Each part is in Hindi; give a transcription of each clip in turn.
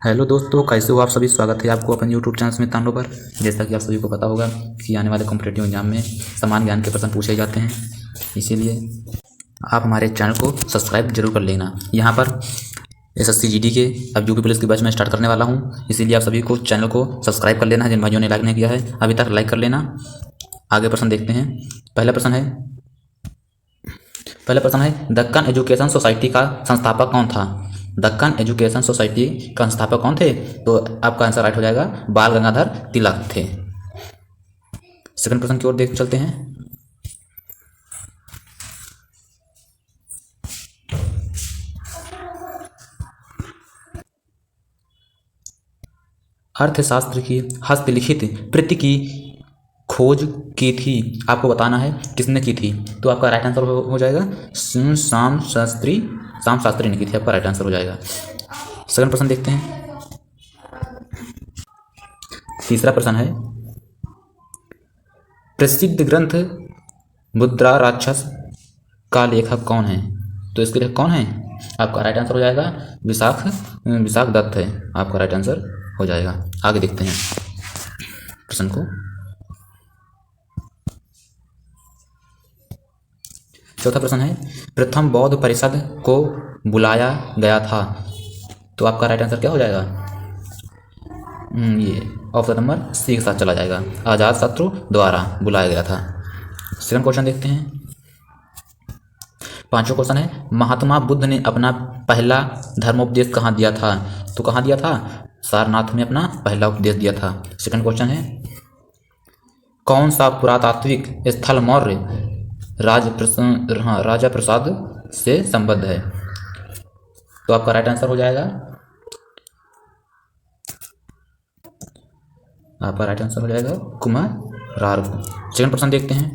हेलो दोस्तों, कैसे हो आप सभी। स्वागत है आपको अपन यूट्यूब चैनल स्मिथ तांडव पर। जैसा कि आप सभी को पता होगा कि आने वाले कॉम्पिटेटिव एग्जाम में समान ज्ञान के प्रश्न पूछे जाते हैं, इसीलिए आप हमारे चैनल को सब्सक्राइब जरूर कर लेना। यहाँ पर एसएससी जीडी के अब यूपी पुलिस की बैच में स्टार्ट करने वाला हूँ, इसीलिए आप सभी को चैनल को सब्सक्राइब कर लेना है। जिन भाइयों ने लाइक नहीं किया है अभी तक लाइक कर लेना। आगे प्रश्न देखते हैं। पहला प्रश्न है दक्कन एजुकेशन सोसाइटी का संस्थापक कौन था। दक्कन एजुकेशन सोसाइटी का संस्थापक कौन थे? तो आपका आंसर राइट हो जाएगा, बाल गंगाधर तिलक थे। सेकंड प्रश्न की ओर देख चलते हैं। अर्थशास्त्र की हस्तलिखित प्रति की खोज की थी, आपको बताना है किसने की थी। तो आपका राइट आंसर हो जाएगा श्याम शास्त्री ने की थी, आपका राइट आंसर हो जाएगा। सेकंड प्रश्न देखते हैं। तीसरा प्रश्न है प्रसिद्ध ग्रंथ मुद्रा राक्षस का लेखक कौन है। तो इसके लेखक कौन है? आपका राइट आंसर हो जाएगा विशाख दत्त है, आपका राइट आंसर हो जाएगा। आगे देखते हैं प्रश्न को। चौथा प्रश्न है प्रथम बौद्ध परिषद को बुलाया गया था। तो आपका राइट आंसर क्या हो जाएगा? ये ऑप्शन नंबर सी के साथ चला जाएगा, आजाद शत्रु द्वारा बुलाया गया था। सेकंड क्वेश्चन देखते हैं। पांचवा क्वेश्चन है महात्मा बुद्ध ने अपना पहला धर्मोपदेश कहाँ दिया था। तो कहाँ दिया था? सारनाथ में अपना पहला उपदेश दिया था। सेकंड क्वेश्चन है कौन सा पुरातात्विक स्थल मौर्य राजा प्रसाद से संबद्ध है। तो आपका राइट आंसर हो जाएगा, आपका राइट आंसर हो जाएगा कुमारार। सेकंड प्रश्न देखते हैं।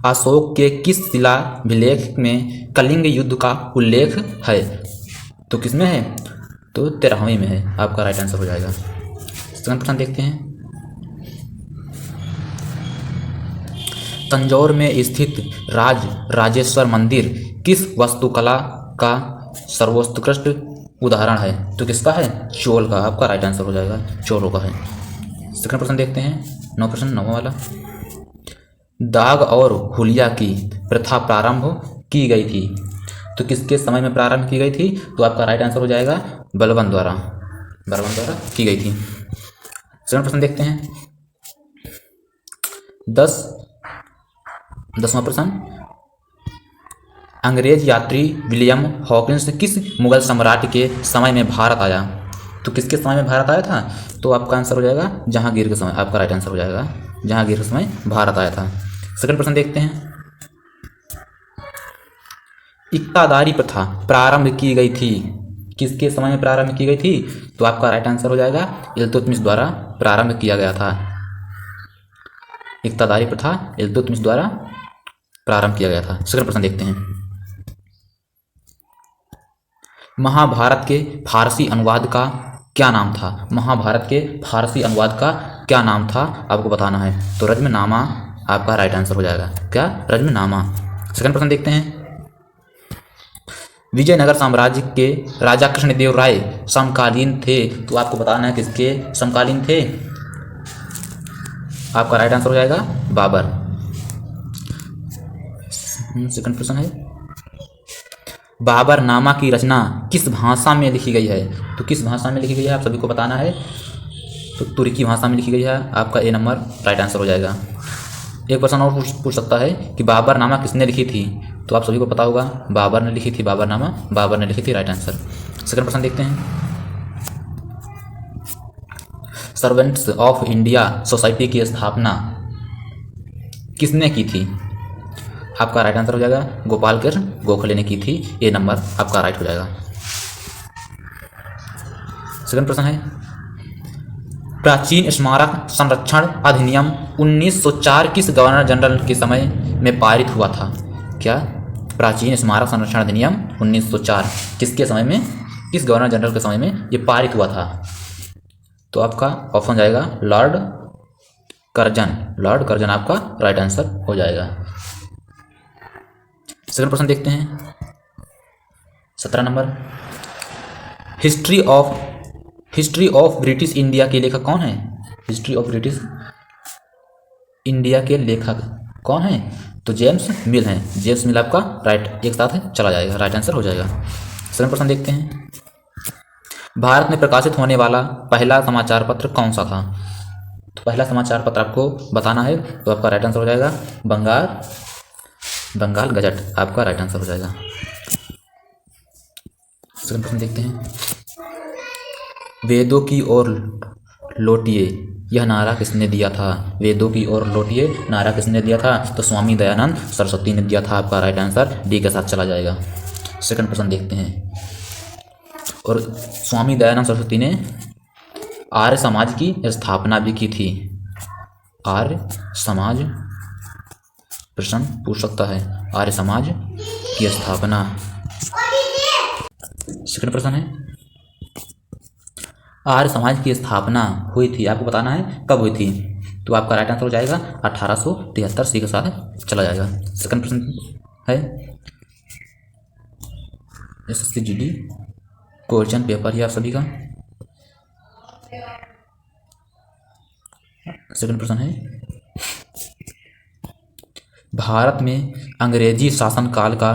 अशोक के किस शिलाभिलेख में कलिंग युद्ध का उल्लेख है। तो किसमें है? तो 13वीं में है, आपका राइट आंसर हो जाएगा। सेकंड प्रश्न देखते हैं। तंजौर में स्थित राजेश्वर मंदिर किस वास्तुकला का सर्वोत्कृष्ट उदाहरण है। तो किसका है? चोल का, आपका राइट आंसर हो जाएगा, चोलों का है। सेकंड प्रश्न देखते हैं। नौवां वाला। दाग और हुलिया की प्रथा प्रारंभ की गई थी। तो किसके समय में प्रारंभ की गई थी? तो आपका राइट आंसर हो जाएगा बलबन द्वारा की गई थी। सेकंड प्रश्न देखते हैं। 10वां प्रश्न अंग्रेज यात्री विलियम हॉकिंस किस मुगल सम्राट के समय में भारत आया। तो किसके समय में भारत आया था? तो आपका आंसर हो जाएगा जहांगीर के समय, आपका राइट आंसर हो जाएगा जहांगीर के समय भारत आया था। सेकंड प्रश्न देखते हैं। इक्तादारी प्रथा प्रारंभ की गई थी, किसके समय में प्रारंभ की गई थी? तो आपका राइट आंसर हो जाएगा इल्तुतमिश द्वारा प्रारंभ किया गया था। इक्तादारी प्रथा इल्तुतमिश द्वारा प्रारंभ किया गया था। सेकंड प्रश्न देखते हैं। महाभारत के फारसी अनुवाद का क्या नाम था। महाभारत के फारसी अनुवाद का क्या नाम था, आपको बताना है। तो रज्मनामा आपका राइट आंसर हो जाएगा। क्या? रज्मनामा। सेकंड प्रश्न देखते हैं। विजयनगर साम्राज्य के राजा कृष्णदेव राय समकालीन थे। तो आपको बताना है किसके समकालीन थे। आपका राइट आंसर हो जाएगा बाबर। सेकंड प्रश्न है बाबरनामा की रचना किस भाषा में लिखी गई है। तो किस भाषा में लिखी गई है आप सभी को बताना है। तो तुर्की भाषा में लिखी गई है, आपका ए नंबर राइट आंसर हो जाएगा। एक प्रश्न और पूछ सकता है कि बाबरनामा किसने लिखी थी। तो आप सभी को पता होगा बाबर ने लिखी थी, बाबरनामा बाबर ने लिखी थी, राइट आंसर। सेकंड प्रश्न देखते हैं। सर्वेंट्स ऑफ इंडिया सोसाइटी की स्थापना किसने की थी। आपका राइट आंसर हो जाएगा गोपाल कृष्ण गोखले ने की थी, ए नंबर आपका राइट हो जाएगा। सेकंड प्रश्न है प्राचीन स्मारक संरक्षण अधिनियम 1904 किस गवर्नर जनरल के समय में पारित हुआ था। क्या? प्राचीन स्मारक संरक्षण अधिनियम 1904 किसके समय में, किस गवर्नर जनरल के समय में ये पारित हुआ था। तो आपका ऑप्शन जाएगा लॉर्ड कर्जन आपका राइट आंसर हो जाएगा। सेकंड प्रश्न देखते हैं। 17 number, history of British India के लेखक कौन है? हिस्ट्री ऑफ ब्रिटिश इंडिया के लेखक कौन है? तो जेम्स मिल हैं। जेम्स मिल आपका राइट, एक साथ चला जाएगा, राइट आंसर हो जाएगा। 7 प्रश्न देखते हैं। भारत में प्रकाशित होने वाला पहला समाचार पत्र कौन सा था? तो पहला समाचार पत्र आपको बताना है, तो आपका राइट आंसर हो जाएगा बंगाल गजट, आपका राइट आंसर हो जाएगा। 7 प्रश्न देखते हैं। वेदों की ओर लौटिए, यह नारा किसने दिया था? वेदों की ओर लौटिए नारा किसने दिया था? तो स्वामी दयानंद सरस्वती ने दिया था, आपका राइट आंसर डी के साथ चला जाएगा। सेकंड प्रश्न देखते हैं। और स्वामी दयानंद सरस्वती ने आर्य समाज की स्थापना भी की थी। आर्य समाज प्रश्न पूछ सकता है, आर्य समाज की स्थापना। सेकंड प्रश्न है, आर्य समाज की स्थापना हुई थी, आपको बताना है कब हुई थी। तो आपका राइट आंसर हो जाएगा 1873 सी के साथ चला जाएगा। सेकंड प्रश्न है, एसएससी जीडी क्वेश्चन पेपर है आप सभी का। सेकंड प्रश्न है, भारत में अंग्रेजी शासनकाल का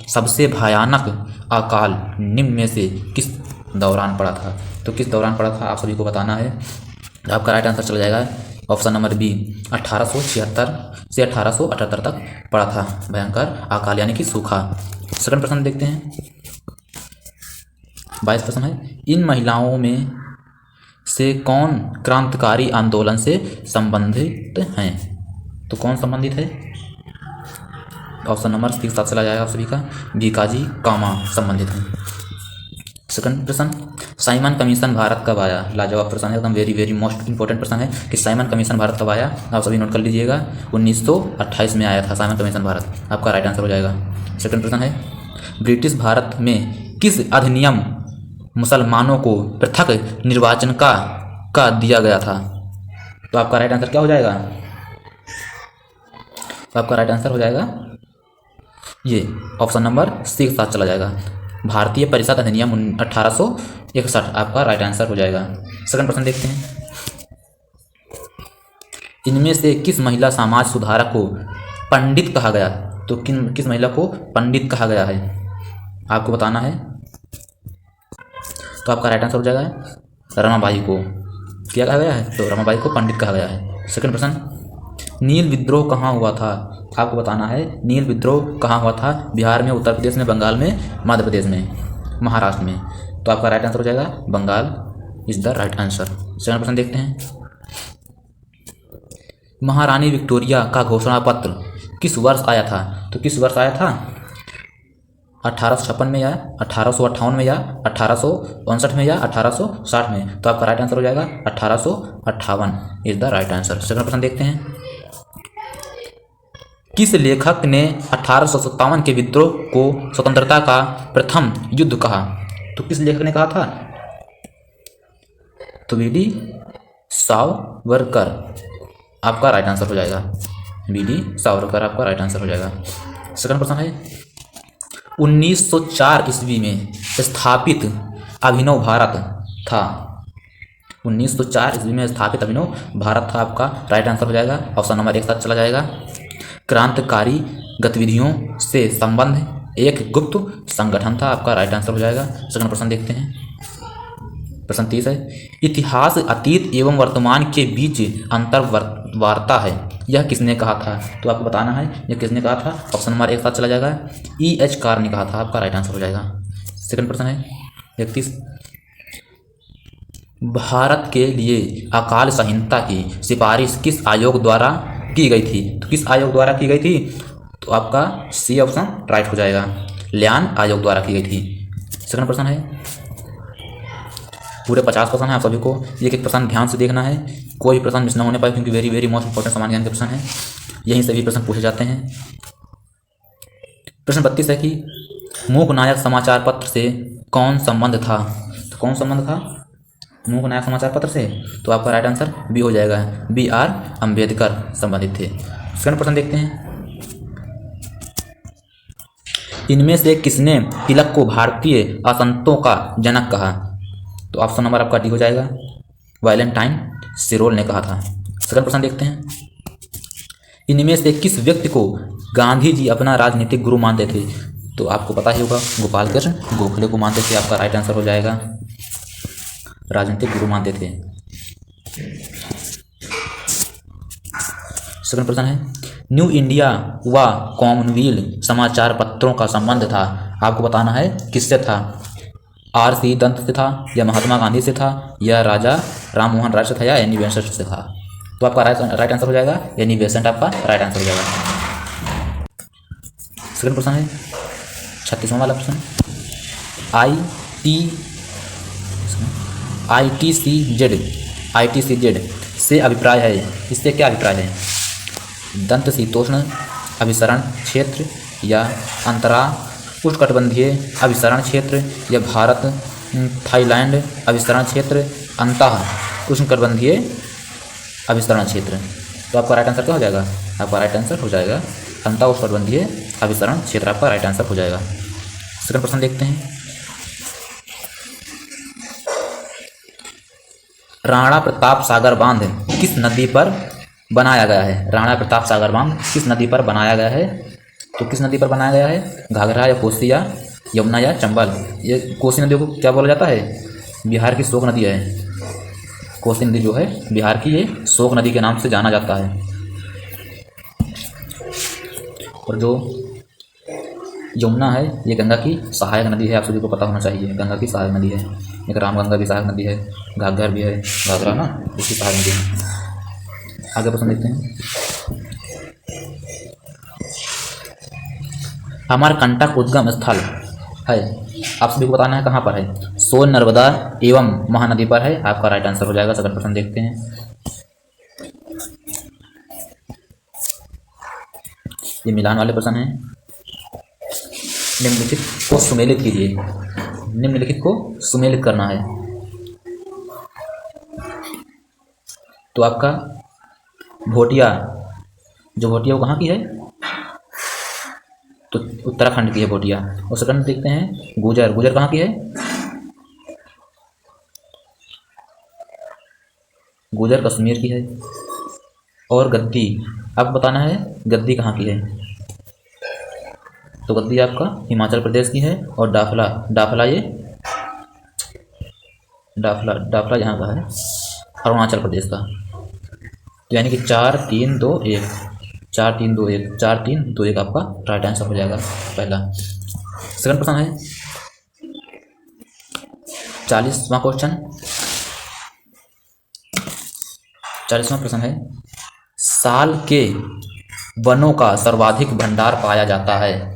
सबसे भयानक अकाल निम्न में से किस दौरान पड़ा था? तो किस दौरान पड़ा था आप सभी को बताना है। आपका राइट आंसर चला जाएगा ऑप्शन नंबर बी, 1876 से 1878 तक पड़ा था भयंकर अकाल यानी कि सूखा। सेकंड प्रश्न देखते हैं। 22 प्रश्न है, इन महिलाओं में से कौन क्रांतिकारी आंदोलन से संबंधित हैं? तो कौन संबंधित है? ऑप्शन नंबर सी के साथ चला जाएगा आप सभी का, भीकाजी कामा संबंधित हैं। सेकंड प्रश्न, साइमन कमीशन भारत कब आया? लाजवाब प्रश्न है, एकदम वेरी मोस्ट इंपॉर्टेंट प्रश्न है कि साइमन कमीशन भारत कब आया, आप सभी नोट कर लीजिएगा। 1928 में आया था साइमन कमीशन भारत, आपका राइट आंसर हो जाएगा। सेकंड प्रश्न है, ब्रिटिश भारत में किस अधिनियम मुसलमानों को पृथक निर्वाचन का दिया गया था? तो आपका राइट आंसर क्या हो जाएगा? तो आपका राइट आंसर हो जाएगा ये ऑप्शन नंबर सी के साथ चला जाएगा, भारतीय परिषद अधिनियम 1861, आपका राइट आंसर हो जाएगा। सेकंड प्रश्न देखते हैं। इनमें से किस महिला समाज सुधारक को पंडित कहा गया? तो किस महिला को पंडित कहा गया है आपको बताना है। तो आपका राइट आंसर हो जाएगा रमाबाई को क्या कहा गया है? तो रमाबाई को पंडित कहा गया है। सेकंड प्रश्न, नील विद्रोह कहाँ हुआ था? आपको बताना है नील विद्रोह कहाँ हुआ था? बिहार में, उत्तर प्रदेश में, बंगाल में, मध्य प्रदेश में, महाराष्ट्र में। तो आपका राइट आंसर हो जाएगा Bengal is the right answer. Second प्रश्न देखते हैं। महारानी विक्टोरिया का घोषणा पत्र किस वर्ष आया था? तो किस वर्ष आया था? 1856 में या 1858 में या 1859 में या 1860 में? तो आपका राइट आंसर हो जाएगा 1858 is the right answer. Second प्रश्न देखते हैं। किस लेखक ने 1857 के विद्रोह को स्वतंत्रता का प्रथम युद्ध कहा? तो किस लेखक ने कहा था? तो वीडी सावरकर, आपका राइट आंसर हो जाएगा, वीडी सावरकर आपका राइट आंसर हो जाएगा। सेकंड प्रश्न है, 1904 ईस्वी में स्थापित अभिनव भारत था। 1904 ईस्वी में स्थापित अभिनव भारत था, आपका राइट आंसर हो जाएगा, ऑप्शन नंबर 1 साथ चला जाएगा। क्रांतिकारी गतिविधियों से संबंध एक गुप्त संगठन था, आपका राइट आंसर हो जाएगा। सेकंड प्रश्न देखते हैं। प्रश्न 30 है, इतिहास अतीत एवं वर्तमान के बीच अंतर्वार्ता है, यह किसने कहा था? तो आपको बताना है यह किसने कहा था। ऑप्शन नंबर 1 साथ चला जाएगा, E.H. कार ने कहा था, आपका राइट आंसर हो जाएगा। सेकंड प्रश्न है 31, भारत के लिए अकाल संहिता की सिफारिश किस आयोग द्वारा की गई थी? तो किस आयोग द्वारा की गई थी? तो आपका सी ऑप्शन राइट हो जाएगा, ल्यान आयोग द्वारा की गई थी। सेकंड प्रश्न है, पूरे 50 प्रश्न है, आप सभी को एक एक प्रश्न ध्यान से देखना है, कोई प्रश्न मिस ना होने पाए, क्योंकि वेरी मोस्ट इंपॉर्टेंट सामान्य ज्ञान के प्रश्न है, यहीं से भी प्रश्न पूछे जाते हैं। प्रश्न 32 है कि मूकनायक समाचार पत्र से कौन संबंध था? तो कौन संबंध था मूकनायक समाचार पत्र से? तो आपका राइट आंसर बी हो जाएगा, B.R. अम्बेडकर संबंधित थे। सेकंड प्रश्न देखते हैं। इनमें से किसने तिलक को भारतीय असंतों का जनक कहा? तो ऑप्शन नंबर आपका डी हो जाएगा, वैलेंटाइन सिरोल ने कहा था। सेकंड प्रश्न देखते हैं, इनमें से किस व्यक्ति को गांधी जी अपना राजनीतिक गुरु मानते थे? तो आपको पता ही होगा, गोपाल कृष्ण गोखले को मानते थे। आपका राइट आंसर हो जाएगा, राजनीतिक गुरु मानते थे। सेकंड प्रश्न है, न्यू इंडिया व कॉमनवेल्थ समाचार पत्रों का संबंध था, आपको बताना है किससे था? R.C. दंत से था, या महात्मा गांधी से था, या राजा राम मोहन राय से था, या एनी बेसेंट से था? तो आपका राइट आंसर हो जाएगा एनी बेसेंट, आपका राइट आंसर हो जाएगा। सेकंड प्रश्न है 36वां वाला प्रश्न, ITCZ से अभिप्राय है, इससे क्या अभिप्राय है? दंत शीतोष्ण अभिसरण क्षेत्र, या अंतरा उष्णकटिबंधीय अभिसरण क्षेत्र, या भारत थाईलैंड अभिसरण क्षेत्र, अंतः उष्णकटिबंधीय अभिसरण क्षेत्र? तो आपका राइट आंसर क्या हो जाएगा? आपका राइट आंसर हो जाएगा अंतः उष्णकटिबंधीय अभिसरण क्षेत्र, आपका राइट आंसर हो जाएगा। सेकंड प्रश्न देखते हैं, राणा प्रताप सागर बांध किस नदी पर बनाया गया है? राणा प्रताप सागर बांध किस नदी पर बनाया गया है? तो किस नदी पर बनाया गया है? घाघरा, या कोसी, या यमुना, या चंबल? ये कोसी नदी को क्या बोला जाता है? बिहार की शोक नदी है। कोसी नदी जो है बिहार की, ये शोक नदी के नाम से जाना जाता है। और जो यमुना है ये गंगा की सहायक नदी है, आप सभी को पता होना चाहिए, गंगा की सहायक नदी है। एक रामगंगा भी सहायक नदी है, घाघर भी है, घाघरा ना उसकी सहायक नदी है। आगे प्रश्न देखते हैं, अमरकंटक उद्गम स्थल है, आप सभी को बताना है कहाँ पर है? सोन, नर्मदा एवं महानदी पर है, आपका राइट आंसर हो जाएगा। सेकंड प्रश्न देखते हैं, ये मिलान वाले प्रश्न हैं। निम्नलिखित को सुमेलित कीजिए, निम्नलिखित को सुमेलित करना है। तो आपका भोटिया, जो भोटिया वो कहाँ की है? तो उत्तराखंड की है भोटिया। और सेकंड देखते हैं, गुजर, गुजर कहाँ की है? गुजर कश्मीर की है। और गद्दी, आपको बताना है गद्दी कहाँ की है? तो गद्दी आपका हिमाचल प्रदेश की है। और डाफला, डाफला ये डाफला यहाँ का है, अरुणाचल प्रदेश का। तो यानी कि 4 3 2 1 4 3 2 1 4 3 2 1 आपका राइट आंसर हो जाएगा पहला। सेकंड प्रश्न है 40वां क्वेश्चन, 40वां प्रश्न है, साल के वनों का सर्वाधिक भंडार पाया जाता है।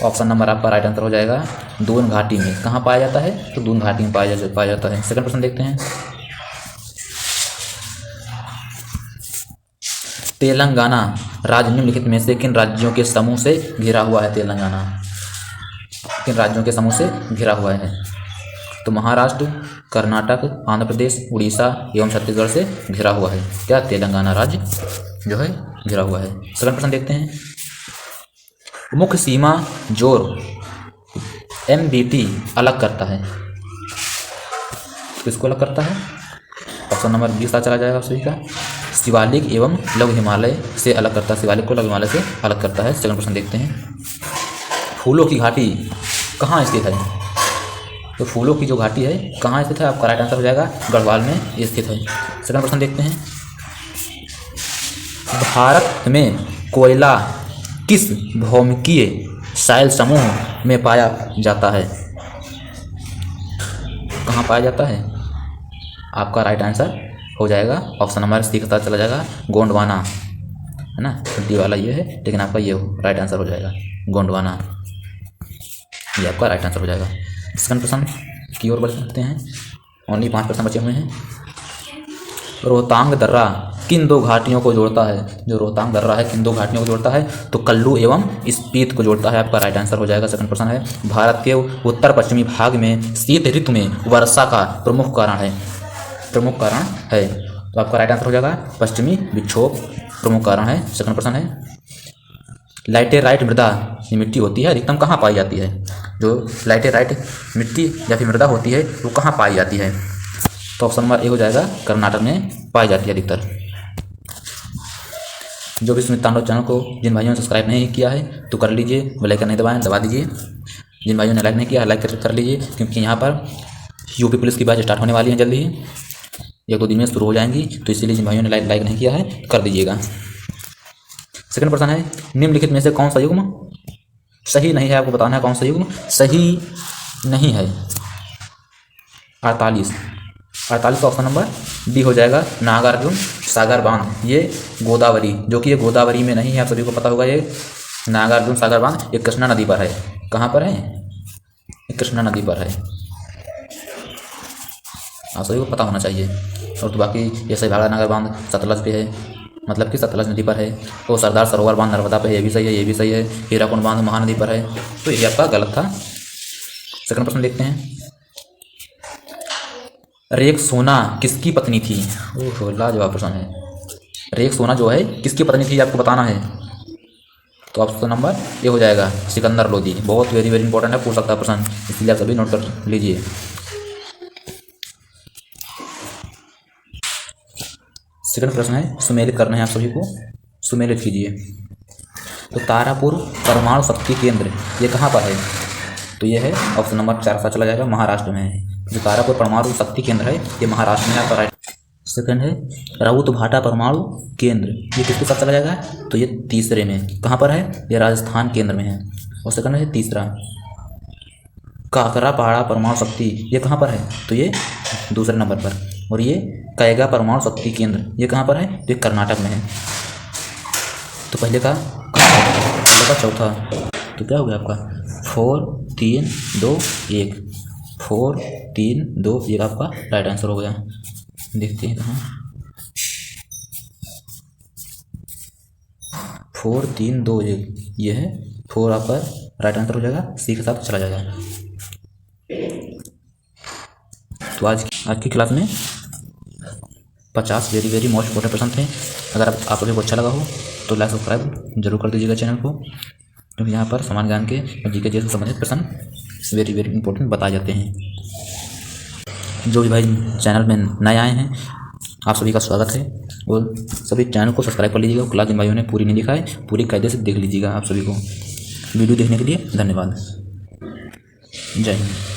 ऑप्शन नंबर आपका राइट आंसर हो जाएगा दून घाटी में। कहाँ पाया जाता है? तो दून घाटी में पाया जाता है। सेकंड प्रश्न देखते हैं, तेलंगाना राज्य निम्नलिखित में से किन राज्यों के समूह से घिरा हुआ है? तेलंगाना किन राज्यों के समूह से घिरा हुआ है? तो महाराष्ट्र, कर्नाटक, आंध्र प्रदेश, उड़ीसा एवं छत्तीसगढ़ से घिरा हुआ है। क्या? तेलंगाना राज्य जो है घिरा हुआ है। सेकंड प्रश्न देखते हैं, मुख्य सीमा जोर MBT अलग करता है, किसको अलग करता है? ऑप्शन नंबर 20 चला जाएगा सभी का। शिवालिक एवं लघु हिमालय से अलग करता है, शिवालिक को लघु हिमालय से अलग करता है। सेकंड प्रश्न देखते हैं, फूलों की घाटी कहाँ स्थित है? तो फूलों की जो घाटी है कहाँ स्थित है? आपका राइट आंसर हो जाएगा गढ़वाल में स्थित है। सेकंड प्रश्न देखते हैं, भारत में कोयला किस भौमिकीय शैल समूह में पाया जाता है? कहाँ पाया जाता है? आपका राइट आंसर हो जाएगा ऑप्शन नंबर सी के साथ चला जाएगा गोंडवाना, है ना, डी वाला ये है, लेकिन आपका ये राइट आंसर हो जाएगा गोंडवाना, ये आपका राइट आंसर हो जाएगा। सेकंड प्रश्न की ओर बढ़ सकते हैं, ओनली 5 प्रश्न बचे हुए हैं। रोहतांग दर्रा किन दो घाटियों को जोड़ता है? जो रोहतांग दर्रा है किन दो घाटियों को जोड़ता है? तो कल्लू एवं स्पीत को जोड़ता है, आपका राइट आंसर हो जाएगा। सेकंड प्रश्न है, भारत के उत्तर पश्चिमी भाग में शीत ऋतु में वर्षा का प्रमुख कारण है, प्रमुख कारण है, तो आपका राइट आंसर हो जाएगा पश्चिमी विक्षोभ प्रमुख कारण है। सेकंड प्रश्न है, लैटेराइट मृदा ये मिट्टी होती है अधिकतम कहाँ पाई जाती है? जो लैटेराइट मिट्टी या फिर मृदा होती है वो कहाँ पाई जाती है? तो ऑप्शन नंबर ए हो जाएगा, कर्नाटक में पाई जाती है अधिकतर। जो भी सुमित तांडव चैनल को जिन भाइयों ने सब्सक्राइब नहीं किया है तो कर लीजिए, बेल आइकन नहीं दबाएं, दबा दीजिए। जिन भाइयों ने लाइक नहीं किया है लाइक कर लीजिए, क्योंकि यहाँ पर यूपी पुलिस की बैच स्टार्ट होने वाली है जल्दी ही, 1-2 दिन में शुरू हो जाएंगी, तो इसीलिए जिन भाइयों ने लाइक नहीं किया है कर दीजिएगा। सेकंड प्रश्न है, निम्नलिखित में से कौन सा युग्म सही नहीं है? आपको बताना है कौन सा युग्म सही नहीं है। 48 का ऑप्शन नंबर डी हो जाएगा, नागार्जुन सागर बांध। ये गोदावरी, जो कि ये गोदावरी में नहीं है, आप सभी को पता होगा। ये नागार्जुन सागर बांध ये कृष्णा नदी पर है। कहाँ पर है? ये कृष्णा नदी पर है, आप सभी को पता होना चाहिए। और तो बाकी ये सहीवाड़ा नागर बांध सतलज पे है, मतलब कि सतलज नदी पर है। और सरदार सरोवर बांध नर्मदा पे है, ये भी सही है, ये भी सही है। हीराकुंड बांध महानदी पर है, तो ये आपका गलत था। सेकंड प्रश्न देखते हैं, रेक्सोना किसकी पत्नी थी? ओहो, लाजवाब प्रश्न है। रेक्सोना जो है किसकी पत्नी थी आपको बताना है, तो ऑप्शन नंबर ये हो जाएगा, सिकंदर लोदी। बहुत वेरी इंपॉर्टेंट है, पूछ सकता है प्रश्न, इसलिए आप सभी नोट कर लीजिए। सेकंड प्रश्न है, सुमेलित करना है आप सभी को, सुमेलित कीजिए। तो तारापुर परमाणु शक्ति केंद्र ये कहाँ पर है? तो ये है ऑप्शन नंबर 4 का चला जाएगा, महाराष्ट्र में है। जो तारापुर परमाणु शक्ति केंद्र है ये महाराष्ट्र में आपका राइट। सेकंड है, राउत भाटा परमाणु केंद्र ये किसके साथ चला जाएगा? तो ये तीसरे में। कहाँ पर है? ये राजस्थान केंद्र में है। और सेकंड है तीसरा, काकरा पहाड़ा परमाणु शक्ति ये कहाँ पर है? तो ये दूसरे नंबर पर। और ये कैगा परमाणु शक्ति केंद्र ये कहाँ पर है? तो ये कर्नाटक में है। तो पहले का चौथा, तो क्या हो गया आपका 4 3 2 1, 4 3 2 1 आपका राइट आंसर हो गया। देखते हैं कहाँ, 4 3 2 1 ये है 4 आपका राइट आंसर हो जाएगा, सी के साथ चला जाएगा। तो आज की क्लास में 50 वेरी मोस्ट इंपॉर्टेंट प्रश्न थे। अगर आप लोगों को अच्छा लगा हो तो लाइक सब्सक्राइब जरूर कर दीजिएगा चैनल को, क्योंकि यहाँ पर समान ज्ञान के और जीके जैसे संबंधित प्रश्न वेरी इंपॉर्टेंट बताए जाते हैं। जो भी भाई चैनल में नए आए हैं आप सभी का स्वागत है, और सभी चैनल को सब्सक्राइब कर लीजिएगा। क्लास जिन भाइयों ने पूरी नहीं दिखाए पूरी कायदे से देख लीजिएगा। आप सभी को वीडियो देखने के लिए धन्यवाद। जय हिंद।